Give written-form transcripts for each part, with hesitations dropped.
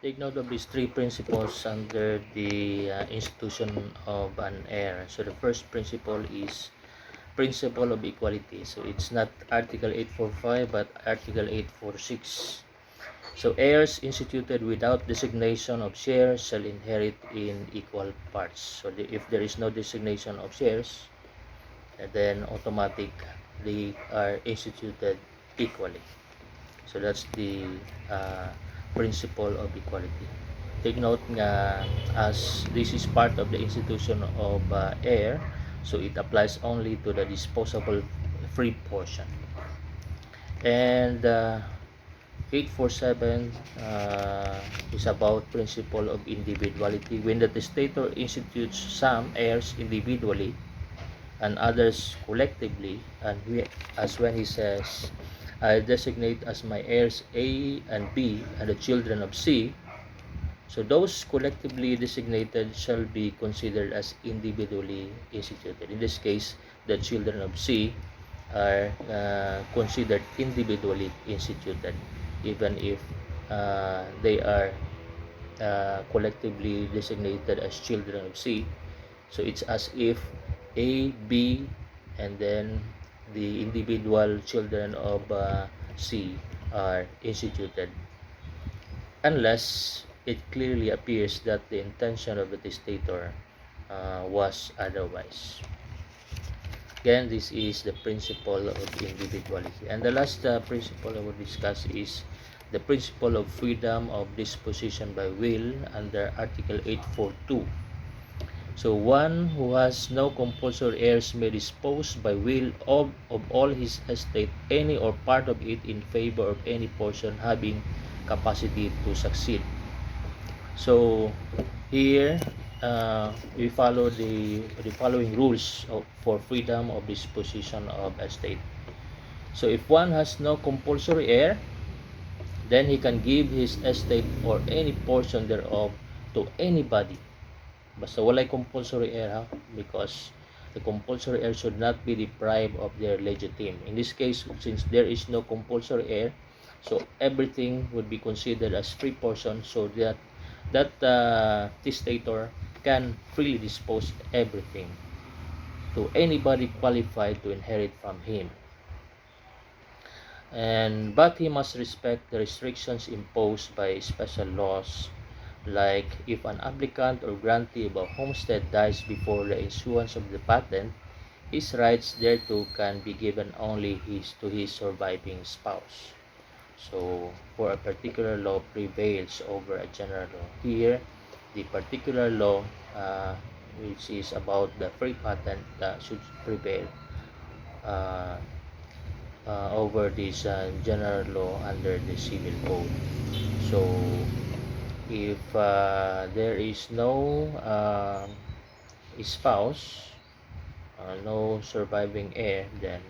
Take note of these three principles under the institution of an heir. So the first principle is principle of equality. So it's not Article 845 but Article 846. So heirs instituted without designation of shares shall inherit in equal parts. So if there is no designation of shares, then automatic they are instituted equally. So that's the principle of equality. Take note nga as this is part of the institution of heir, so it applies only to the disposable free portion. And 847 is about principle of individuality. When the testator institutes some heirs individually and others collectively, and as when he says, I designate as my heirs A and B and the children of C, so those collectively designated shall be considered as individually instituted. In this case, the children of C are considered individually instituted, even if they are collectively designated as children of C. So it's as if A, B, and then the individual children of C are instituted, unless it clearly appears that the intention of the testator was otherwise. Again, this is the principle of individuality. And the last principle I will discuss is the principle of freedom of disposition by will under Article 842. So one who has no compulsory heirs may dispose by will of all his estate, any or part of it, in favor of any portion having capacity to succeed. So here we follow the following rules for freedom of disposition of estate. So if one has no compulsory heir, then he can give his estate or any portion thereof to anybody. Basta walay compulsory heir, ha? Because the compulsory heir should not be deprived of their legitimate. In this case, since there is no compulsory heir, so everything would be considered as free portion, so that testator can freely dispose everything to anybody qualified to inherit from him. But he must respect the restrictions imposed by special laws, like if an applicant or grantee of a homestead dies before the issuance of the patent, his rights thereto can be given only to his surviving spouse. So for a particular law prevails over a general law. Here, the particular law which is about the free patent should prevail over this general law under the civil code. So if there is no spouse, no surviving heir, then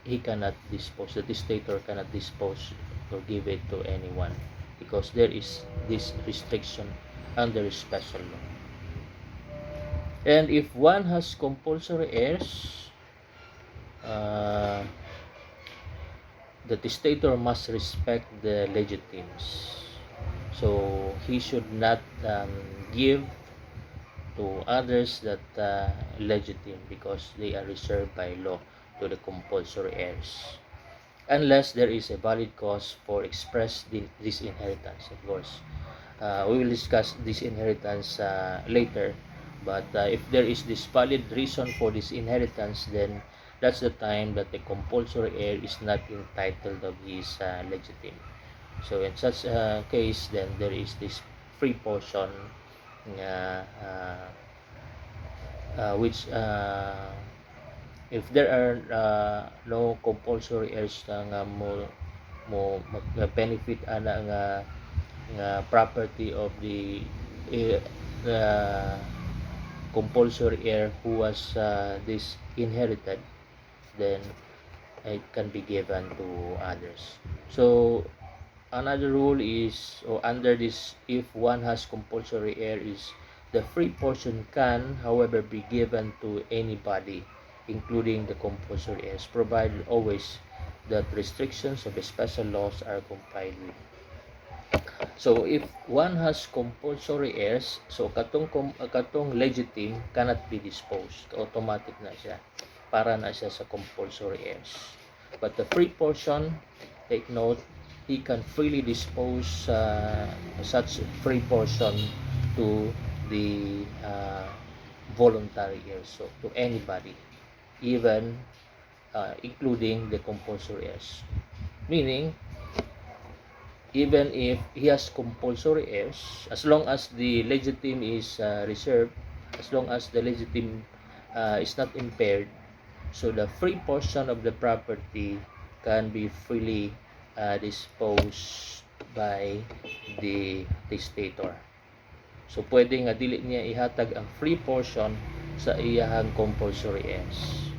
he cannot dispose, the testator cannot dispose or give it to anyone, because there is this restriction under special law. And if one has compulsory heirs, the testator must respect the legitimes. So he should not give to others that legitimate, because they are reserved by law to the compulsory heirs, unless there is a valid cause for express disinheritance. Of course, we will discuss disinheritance later, but if there is this valid reason for this inheritance, then that's the time that the compulsory heir is not entitled of his legitimate. So in such a case, then there is this free portion which if there are no compulsory heirs nga mo mag-benefit ana nga property of the compulsory heir who was this inherited, then it can be given to others. So another rule is, or under this, if one has compulsory heir, is the free portion can, however, be given to anybody, including the compulsory heirs, provided always that restrictions of the special laws are complied with. So if one has compulsory heirs, so katong legitimate cannot be disposed. Automatic na siya. Para na siya sa compulsory heirs. But the free portion, take note, he can freely dispose such free portion to the voluntary heirs, so to anybody, even including the compulsory heirs. Meaning, even if he has compulsory heirs, as long as the legitim is reserved, as long as the legitim is not impaired, so the free portion of the property can be freely disposed by the testator. So pwede nga dili niya ihatag ang free portion sa iyahang compulsory heirs.